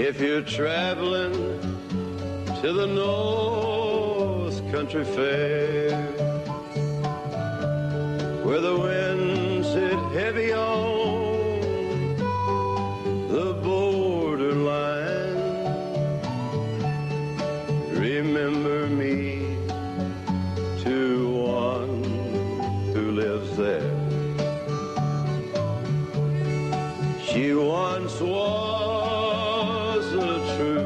If you're traveling to the North Country Fair, where the winds hit heavy on the borderline, remember me to one who lives there. She once was a true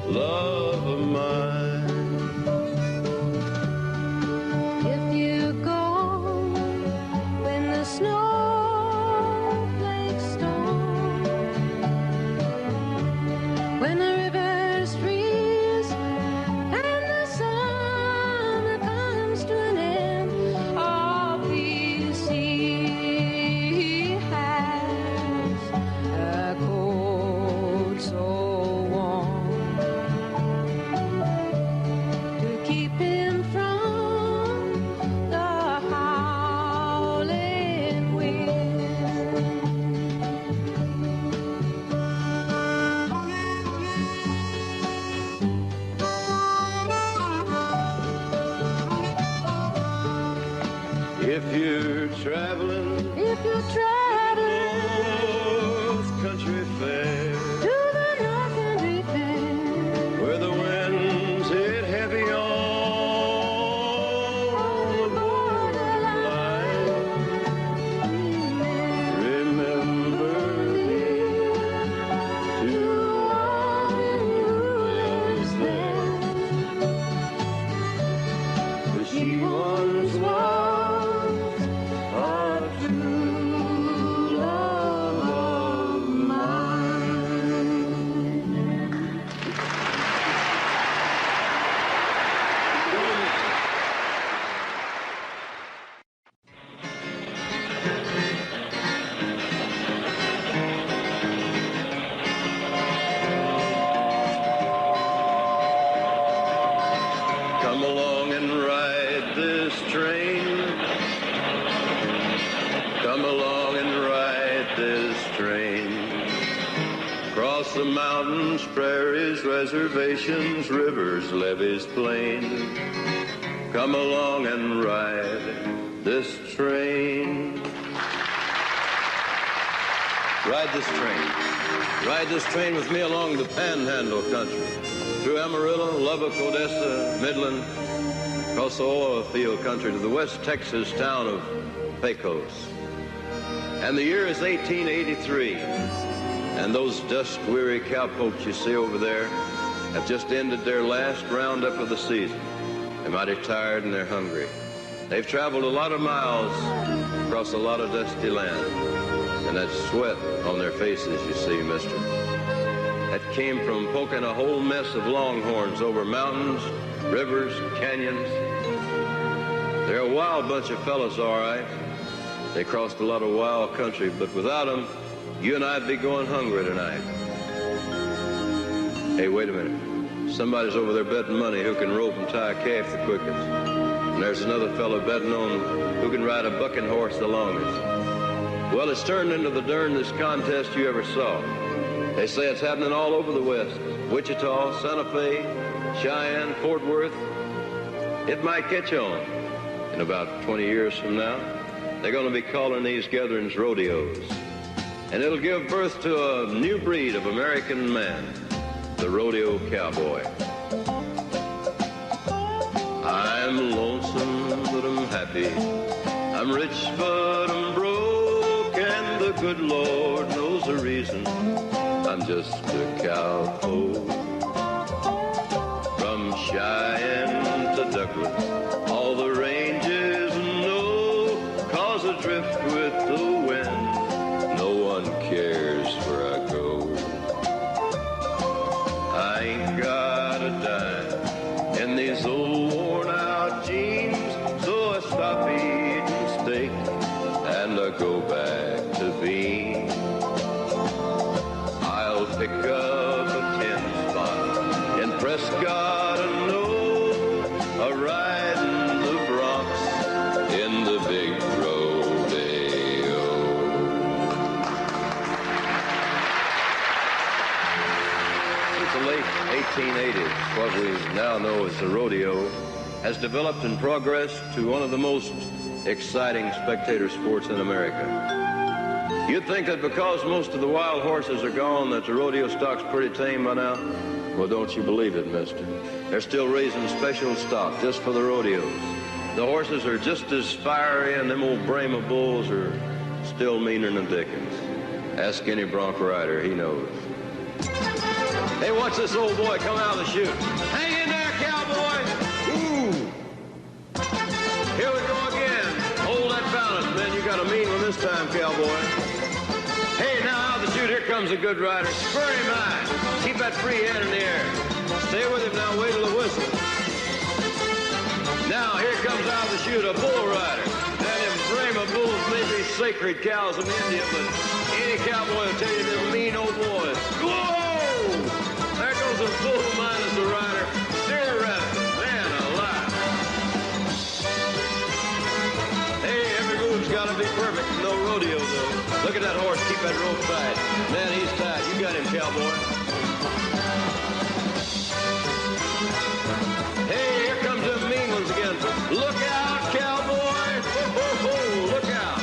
love of mine. If you go when the snowflakes storm, when the rivers freeze and the summer comes to an end, all the sea has a cold so warm to keep him from the howling wind. If you're traveling If you're traveling North Country Fair, to the North Country Fair, where the winds hit heavy on the borderline, remember me to one who lives there. 'Cause she once was a true love of mine. Come along and ride this train. Come along and ride this train. Cross the mountains, prairies, reservations, rivers, levees, plain. Come along and ride this train. Ride this train. Ride this train with me along the Panhandle country, through Amarillo, Lubbock, Odessa, Midland, across the oil field country to the West Texas town of Pecos. And the year is 1883, and those dust-weary cowpokes you see over there have just ended their last roundup of the season. They're mighty tired and they're hungry. They've traveled a lot of miles across a lot of dusty land, and that sweat on their faces, you see, mister, that came from poking a whole mess of longhorns over mountains, rivers, canyons. They're a wild bunch of fellas, all right. They crossed a lot of wild country, but without them, you and I'd be going hungry tonight. Hey, wait a minute. Somebody's over there betting money who can rope and tie a calf the quickest. And there's another fellow betting on who can ride a bucking horse the longest. Well, it's turned into the darndest contest you ever saw. They say it's happening all over the West. Wichita, Santa Fe, Cheyenne, Fort Worth. It might catch on. In about 20 years from now, they're going to be calling these gatherings rodeos. And it'll give birth to a new breed of American man, the rodeo cowboy. I'm lonesome, but I'm happy. I'm rich, but I'm broke, and the good Lord knows the reason. I'm just a cowpoke. From Cheyenne to Douglas, all the ranges know, 'cause adrift with the wind, no one cares where I go. I ain't got a dime in these old worn-out jeans, so I stop eating steak and I go back to beans. I'll pick up a 10 spot in Prescott and know a ride in the Bronx in the big rodeo. 1980s, what we now know as the rodeo has developed and progressed to one of the most exciting spectator sports in America. You'd think that because most of the wild horses are gone that the rodeo stock's pretty tame by now. Well, don't you believe it, mister. They're still raising special stock just for the rodeos. The horses are just as fiery, and them old Brahma bulls are still meaner than Dickens. Ask any bronc rider, he knows. Hey, watch this old boy come out of the chute. Hang in there, cowboy! Ooh! Here we go again. Hold that balance, man. You got a mean one this time, cowboy. Hey, now out of the chute, here comes a good rider. Spur him high. Keep that free hand in the air. Stay with him now, wait till the whistle. Now, here comes out of the chute a bull rider. Now, them Brahma bulls may be sacred cows in India, but any cowboy will tell you they're mean old boys. Whoa! There goes a bull minus the rider. Steer rabbit. Man alive. Hey, every move's got to be perfect. No rodeo, though. Look at that horse. Keep that rope tight. Man, he's tight. You got him, cowboy. Hey, here comes them mean ones again. Look out, cowboy. Ho, ho, ho. Look out.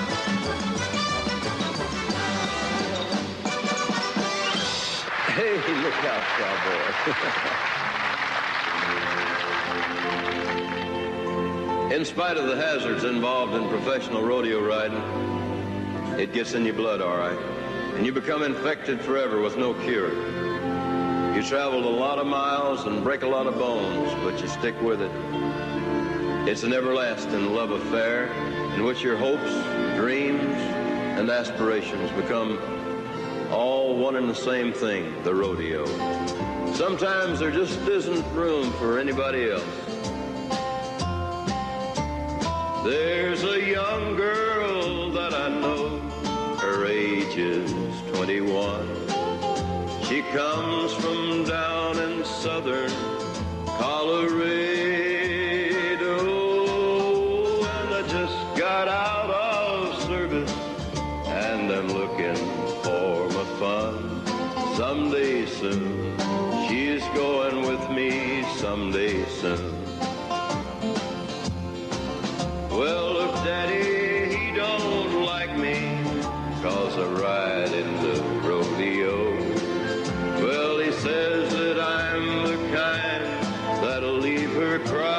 Hey, look out, cowboy. In spite of the hazards involved in professional rodeo riding, it gets in your blood, all right. And you become infected forever with no cure. You travel a lot of miles and break a lot of bones, but you stick with it. It's an everlasting love affair in which your hopes, dreams, and aspirations become all one and the same thing, the rodeo. Sometimes there just isn't room for anybody else. There's a young girl that I know, her age is 21. She comes from down in southern Colorado, and I just got out of service, and I'm looking for my fun. Someday soon, she's going with me someday soon. Well, if Daddy, he don't like me, 'cause I ride in the rodeo, well, he says that I'm the kind that'll leave her crying.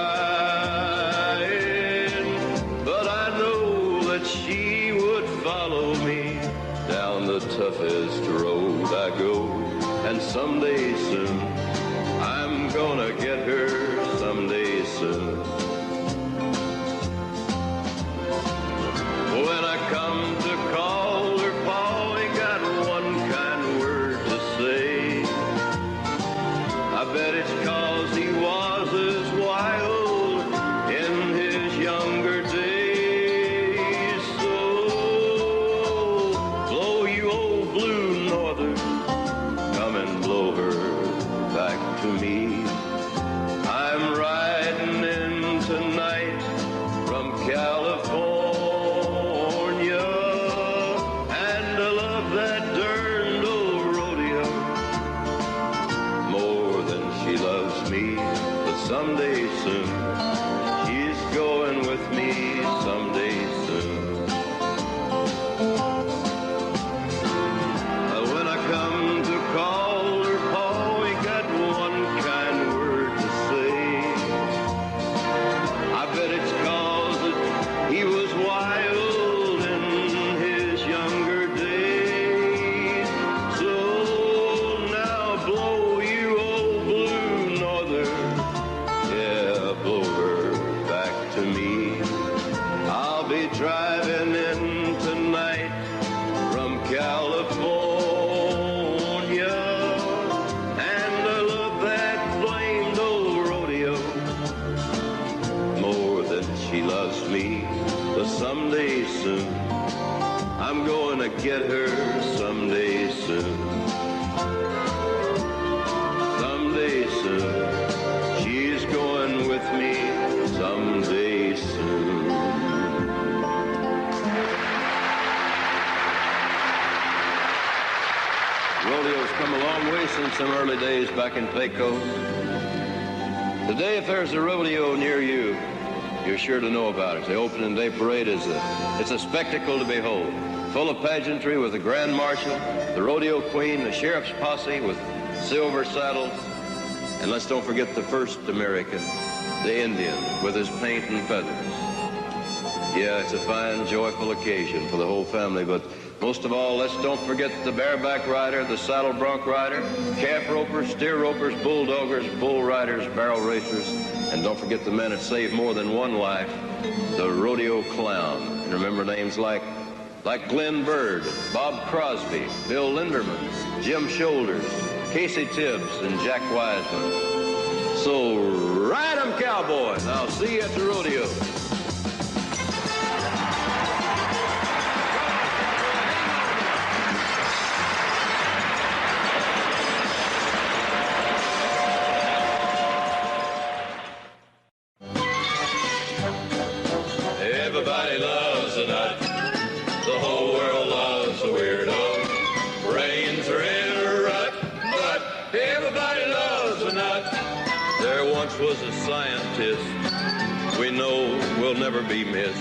But I know that she would follow me down the toughest road I go. And someday soon, I'm gonna get her someday soon. When I come to call her pa, he got one kind word to say. I bet it's 'cause he was as wild in his younger days. So blow, you old blue northern, come and blow her back to me. I'm riding in tonight from California. Someday soon, she's going with me someday soon. When I come to call her pa, he got one kind word to say. I bet it's 'cause he was wild in his younger days. So now blow, you old blue northern, blow her back to me. I'll be driving in tonight from California, and I love that blamed old rodeo more than she loves me. But someday soon, I'm going to get her someday soon. Someday soon, she's going with me someday soon. Rodeo's come a long long way since some early days back in Pecos. Today, if there's a rodeo near you, you're sure to know about it. The opening day parade it's a spectacle to behold. Full of pageantry with the Grand Marshal, the rodeo queen, the sheriff's posse with silver saddles. And let's don't forget the first American, the Indian, with his paint and feathers. Yeah, it's a fine, joyful occasion for the whole family, but most of all, let's don't forget the bareback rider, the saddle bronc rider, calf ropers, steer ropers, bulldoggers, bull riders, barrel racers, and don't forget the men that saved more than one life, the rodeo clown. And remember names like Glenn Bird, Bob Crosby, Bill Linderman, Jim Shoulders, Casey Tibbs, and Jack Wiseman. So ride 'em, cowboys. I'll see you at the rodeo. Everybody loves a nut. The whole world loves a weirdo. Brains are in a rut, but everybody loves a nut. There once was a scientist we know will never be missed.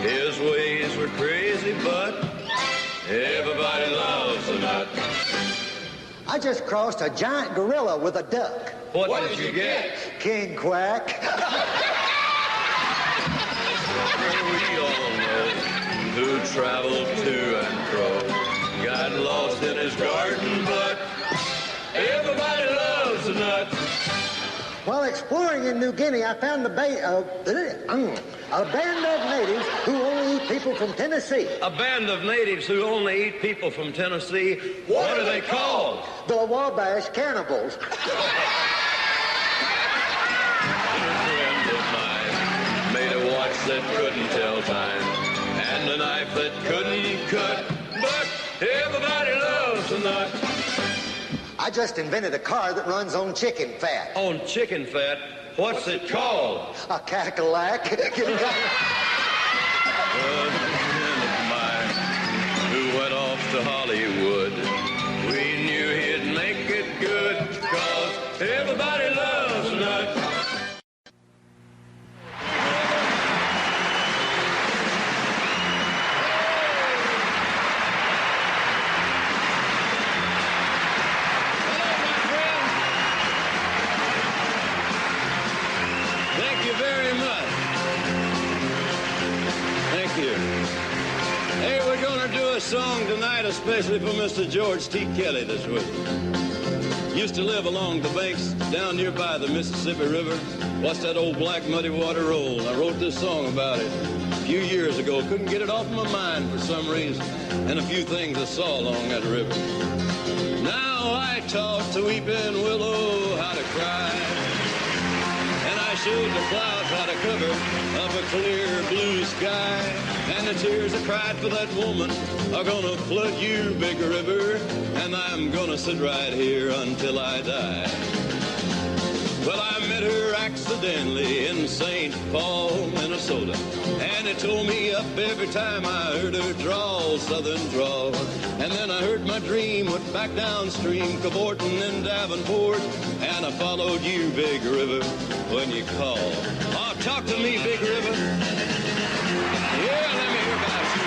His ways were crazy, but everybody loves a nut. I just crossed a giant gorilla with a duck. What did you get? King Quack. We all know who traveled to and fro, got lost in his garden, but everybody loves a nut. While exploring in New Guinea, I found a band of natives who only eat people from Tennessee. A band of natives who only eat people from Tennessee. What are they called? The Wabash Cannibals. A friend of mine made a watch that couldn't tell time and a knife that couldn't cut, but everybody loves a nut. I just invented a car that runs on chicken fat. On chicken fat? What's it called? A cackalack. A friend of mine who went off to Hollywood. We knew he'd make it good, 'cause everybody loves a nut. Thank you very much. Thank you. Hey, we're going to do a song tonight especially for Mr. George T. Kelly that's with us. Used to live along the banks down nearby the Mississippi River. Watched that old black muddy water roll. I wrote this song about it a few years ago. Couldn't get it off my mind for some reason. And a few things I saw along that river. Now I taught the weeping willow how to cry. And I showed the clouds how to cover up a clear blue sky. And the tears I cried for that woman are gonna flood you, big river. And I'm gonna sit right here until I die. Well, I met her accidentally in St. Paul, Minnesota. And it tore me up every time I heard her drawl, southern drawl. And then I heard my dream went back downstream, cavorting in Davenport. And I followed you, big river, when you called. Oh, talk to me, big river. Yeah, let me hear about you.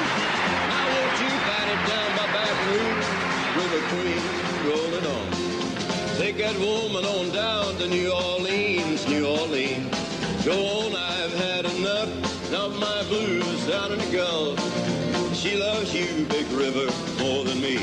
Now won't you fight it down by Baton Rouge? River Queen, roll it on. Take that woman on down to New Orleans, New Orleans. Go on, I've had enough of my blues down in the Gulf. She loves you, big river, more than me.